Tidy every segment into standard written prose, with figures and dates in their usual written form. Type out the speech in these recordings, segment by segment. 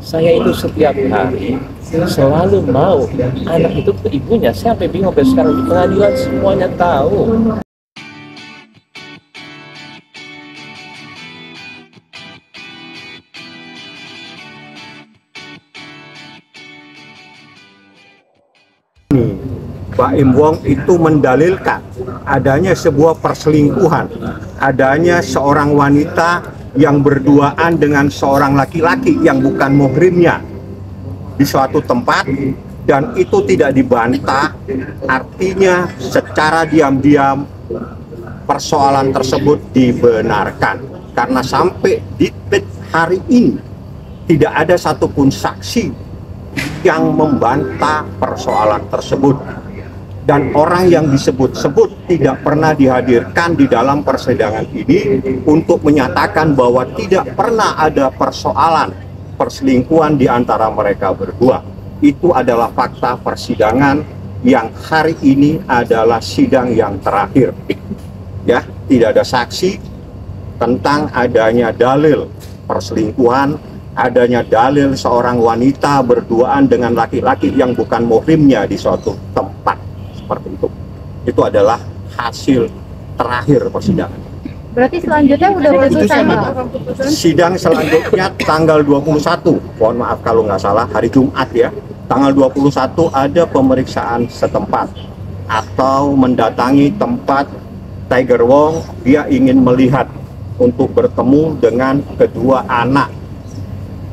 Saya itu setiap hari selalu mau anak itu ke ibunya. Saya sampai bingung sampai sekarang di pengadilan semuanya tahu. Pak Im Wong itu mendalilkan adanya sebuah perselingkuhan, adanya seorang wanita yang berduaan dengan seorang laki-laki yang bukan muhrimnya di suatu tempat, dan itu tidak dibantah. Artinya secara diam-diam persoalan tersebut dibenarkan, karena sampai di hari ini tidak ada satupun saksi yang membantah persoalan tersebut. Dan orang yang disebut-sebut tidak pernah dihadirkan di dalam persidangan ini untuk menyatakan bahwa tidak pernah ada persoalan perselingkuhan di antara mereka berdua. Itu adalah fakta persidangan yang hari ini adalah sidang yang terakhir. Ya, tidak ada saksi tentang adanya dalil perselingkuhan, adanya dalil seorang wanita berduaan dengan laki-laki yang bukan muhrimnya di suatu tempat. Seperti itu adalah hasil terakhir persidangan. Berarti selanjutnya udah selesai, Pak? Sidang selanjutnya tanggal 21, mohon maaf kalau nggak salah, hari Jumat ya, tanggal 21 ada pemeriksaan setempat atau mendatangi tempat Tiger Wong. Dia ingin melihat untuk bertemu dengan kedua anak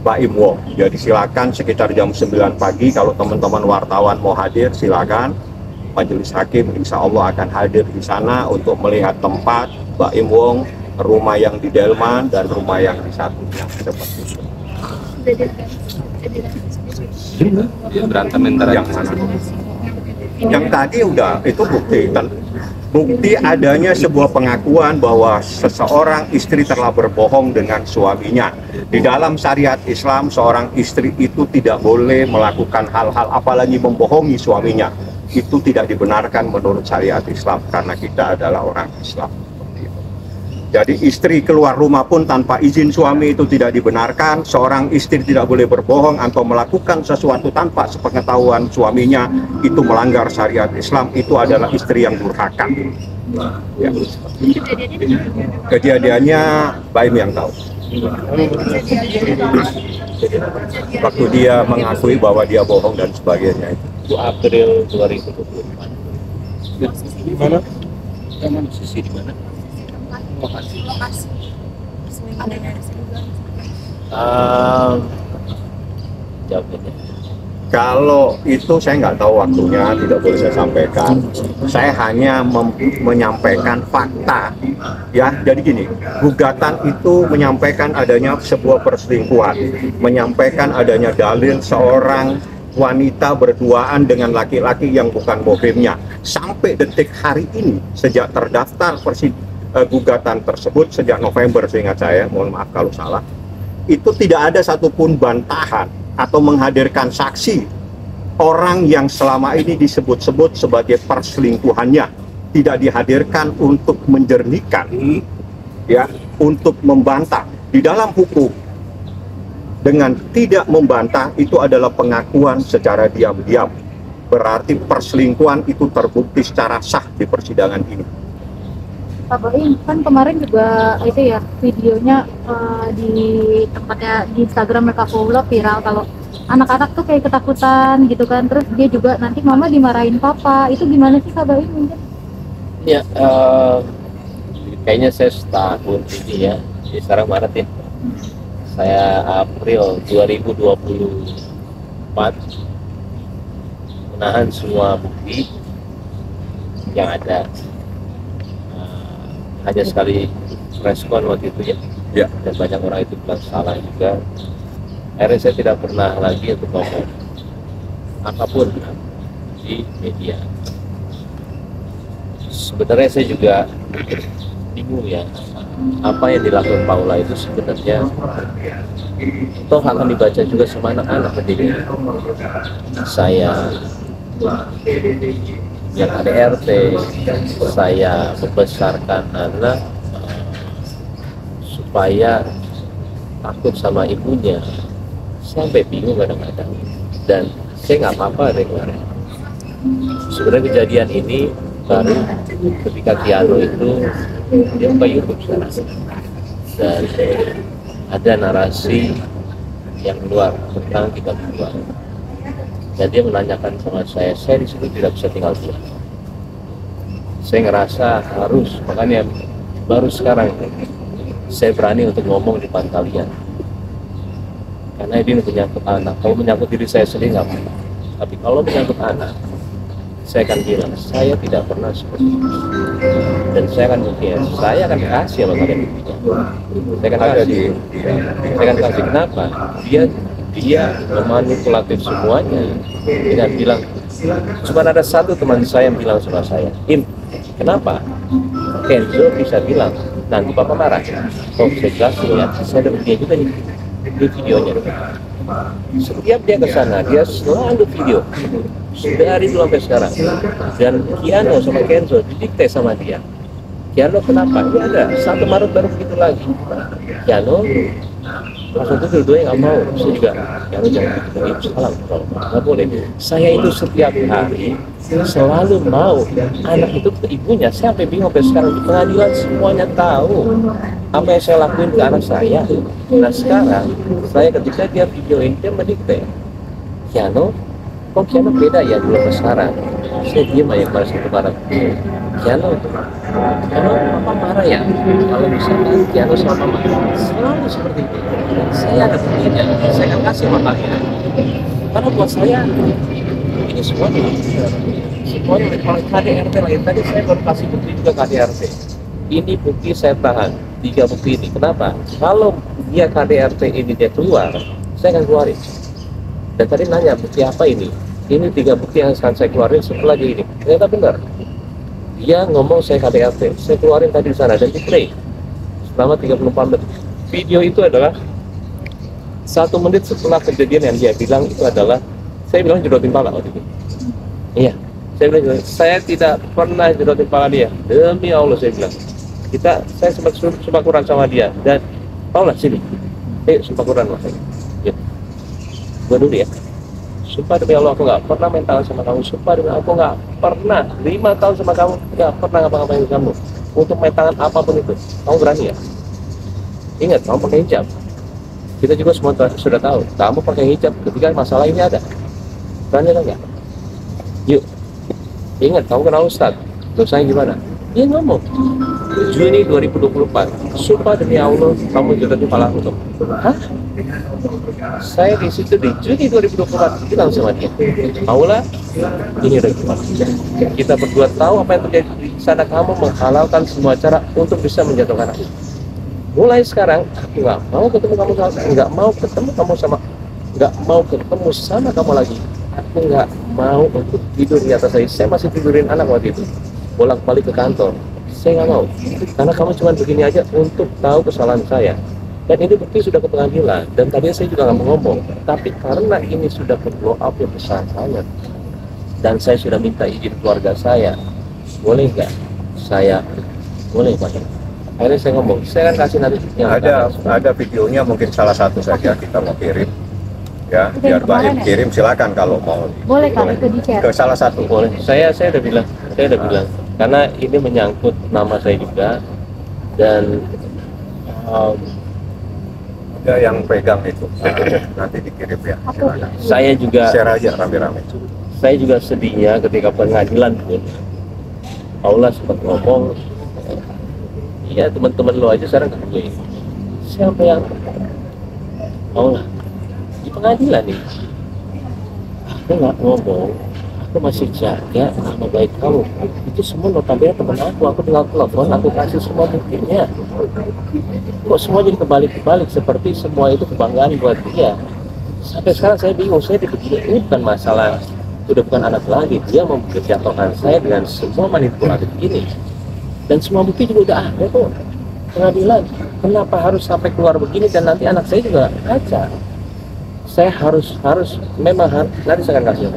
Pak Im Wong. Jadi silakan sekitar jam 9 pagi kalau teman-teman wartawan mau hadir, silakan. Majelis Hakim insya Allah akan hadir di sana untuk melihat tempat Pak Im Wong, rumah yang di Delman dan rumah yang di satunya seperti itu. Berantem antara Yang mana? Yang tadi udah itu bukti adanya sebuah pengakuan bahwa seseorang istri telah berbohong dengan suaminya. Di dalam syariat Islam, seorang istri itu tidak boleh melakukan hal-hal apalagi membohongi suaminya. Itu tidak dibenarkan menurut syariat Islam karena kita adalah orang Islam. Jadi istri keluar rumah pun tanpa izin suami itu tidak dibenarkan. Seorang istri tidak boleh berbohong atau melakukan sesuatu tanpa sepengetahuan suaminya, itu melanggar syariat Islam. Itu adalah istri yang durhaka. Ya. Kejadiannya Baim yang tahu. Waktu dia mengakui bahwa dia bohong dan sebagainya. Itu April 2024. Di mana? Sisi di mana? Lokasi. Jawabnya. Kalau itu saya nggak tahu waktunya, tidak boleh saya sampaikan. Saya hanya menyampaikan fakta. Ya, jadi gini, gugatan itu menyampaikan adanya sebuah perselingkuhan, menyampaikan adanya dalil seorang wanita berduaan dengan laki-laki yang bukan muhrimnya. Sampai detik hari ini, sejak terdaftar gugatan tersebut sejak November, seingat saya, mohon maaf kalau salah, itu tidak ada satupun bantahan atau menghadirkan saksi orang yang selama ini disebut-sebut sebagai perselingkuhannya. Tidak dihadirkan untuk menjernihkan, ya, untuk membantah. Di dalam hukum, dengan tidak membantah itu adalah pengakuan secara diam-diam. Berarti perselingkuhan itu terbukti secara sah di persidangan ini. Pak Baim, kan kemarin juga itu ya videonya di tempatnya di Instagram mereka follow viral kalau anak-anak tuh kayak ketakutan gitu kan, terus dia juga nanti mama dimarahin papa. Itu gimana sih Pak Baim mungkin? Ya, kayaknya saya setahun ini ya. Jadi sekarang Maret ya. Saya April 2024 menahan semua bukti yang ada. Hanya sekali respon waktu itu ya. Dan banyak orang itu bilang salah juga. Akhirnya saya tidak pernah lagi untuk ngomong apapun di media. Sebenarnya saya juga bingung ya, apa yang dilakukan Paula itu sebenarnya toh akan dibaca juga sama anak-anak pendidik. Saya yang ADRT, saya membesarkan anak supaya takut sama ibunya. Saya sampai bingung kadang-kadang, dan saya nggak apa-apa deh kemarin. Sebenarnya kejadian ini baru ketika Keanu itu dia buka YouTube sekarang, dan ada narasi yang keluar tentang kita berdua, dan dia menanyakan sama saya di situ tidak bisa tinggal diam. Saya ngerasa harus, makanya baru sekarang saya berani untuk ngomong di depan kalian, karena ini menyangkut anak. Kalau menyangkut diri saya sendiri nggak apa-apa, tapi kalau menyangkut anak, saya akan bilang saya tidak pernah seperti itu, dan saya akan buktikan, saya akan kasih sama kalian buktinya. Saya akan kasih. Saya akan kasih. Kenapa? Dia memanipulatif semuanya dengan bilang, cuma ada satu teman saya yang bilang sama saya, kenapa Kenzo bisa bilang nanti papa marah? Oh, saya jelasin ya, saya ada dia juga nih di videonya. Setiap dia ke sana, dia selalu video dari dulu sampai sekarang. Dan Keanu sama Kenzo didikte sama dia. Keanu kenapa? Ya ada 1 Maret baru begitu lagi. Keanu pas itu dua-duanya nggak mau. Saya juga Keanu jangan begitu, salam kalau nggak boleh. Saya itu setiap hari selalu mau anak itu ke ibunya. Saya sampai bingung sampai sekarang di pengadilan semuanya tahu apa yang saya lakuin ke anak saya. Nah sekarang saya ketika dia videoin, dia mendikte, Keanu, kok Keanu beda ya dulu ke sekarang? Saya diem aja pada satu barang. Keanu papa marah ya kalau misalnya Keanu sama mama selalu seperti itu. Saya ada buktinya, saya akan kasih makanya. Karena buat saya ini semuanya oleh KDRT lagi. Tadi saya baru kasih bukti juga KDRT. Ini bukti saya tahan 3 bukti ini. Kenapa? Kalau dia KDRT ini dia keluar, saya akan keluarin. Dan tadi nanya bukti apa ini? Ini 3 bukti yang akan saya keluarin setelah ini. Ternyata benar. Dia ngomong saya KDRT, saya keluarin tadi di sana dan di play selama 34 menit. Video itu adalah 1 menit setelah kejadian yang dia bilang itu adalah, saya bilang jedotin pala waktu itu. Iya, saya bilang saya tidak pernah jedotin pala dia. Demi Allah saya bilang. Saya sempat sumpah Quran sama dia, dan Paula sini, sumpah Quran lah. Ya, gua dulu ya. Sumpah demi Allah aku nggak pernah main tangan sama kamu. Sumpah demi aku nggak pernah 5 tahun sama kamu, nggak pernah ngapa-ngapain kamu untuk main tangan apapun itu. Kamu berani ya? Ingat, kamu pakai hijab. Kita juga semua sudah tahu. Kamu pakai hijab ketika masalah ini ada. Berani atau enggak? Yuk, ingat kamu kenal Ustadz. Dosanya gimana? Dia ngomong Juni 2024, sumpah demi Allah kamu jodoh di kepala aku. Hah? Saya di situ di Juni 2024 bilang sama dia, Paula, ini udah kita berdua tahu apa yang terjadi di sana. Kamu menghalalkan semua cara untuk bisa menjatuhkan aku. Mulai sekarang aku nggak mau ketemu kamu, nggak mau ketemu kamu lagi. Aku nggak mau untuk tidur di atas saya masih tidurin anak waktu itu, bolak-balik ke kantor. Saya nggak mau, karena kamu cuma begini aja untuk tahu kesalahan saya. Dan ini bukti sudah ke pengadilan, dan tadi saya juga nggak mau ngomong, tapi karena ini sudah blow up yang besar banget, dan saya sudah minta izin keluarga saya, boleh nggak saya, boleh Pak? Akhirnya saya ngomong, saya kan kasih nanti yang ada videonya, mungkin salah satu saja kita mau kirim ya, biar Baim kirim, silakan kalau mau. Boleh kalau itu di-share ke salah satu. Boleh. Saya udah bilang, karena ini menyangkut nama saya juga, dan ada yang pegang itu, nanti dikirim ya, silakan. Saya juga share aja rame-rame. Saya juga sedihnya ketika pengadilan pun Paula sempat ngomong, iya teman-teman lo aja sekarang ke gue. Siapa yang Paula di pengadilan nih? Aku nggak ngomong, aku masih jaga nama baik kamu. Itu semua notabene teman aku tinggal telepon, aku kasih semua buktinya. Kok semua jadi kebalik-kebalik, seperti semua itu kebanggaan buat dia. Sampai sekarang saya bingung, saya dibegini. Ini bukan masalah, udah bukan anak lagi. Dia mau menjatuhkan saya dengan semua manipulatif ini. Dan semua bukti juga udah ada kok. Pengadilan, kenapa harus sampai keluar begini, dan nanti anak saya juga kaca. Saya harus memang nanti saya akan kasih.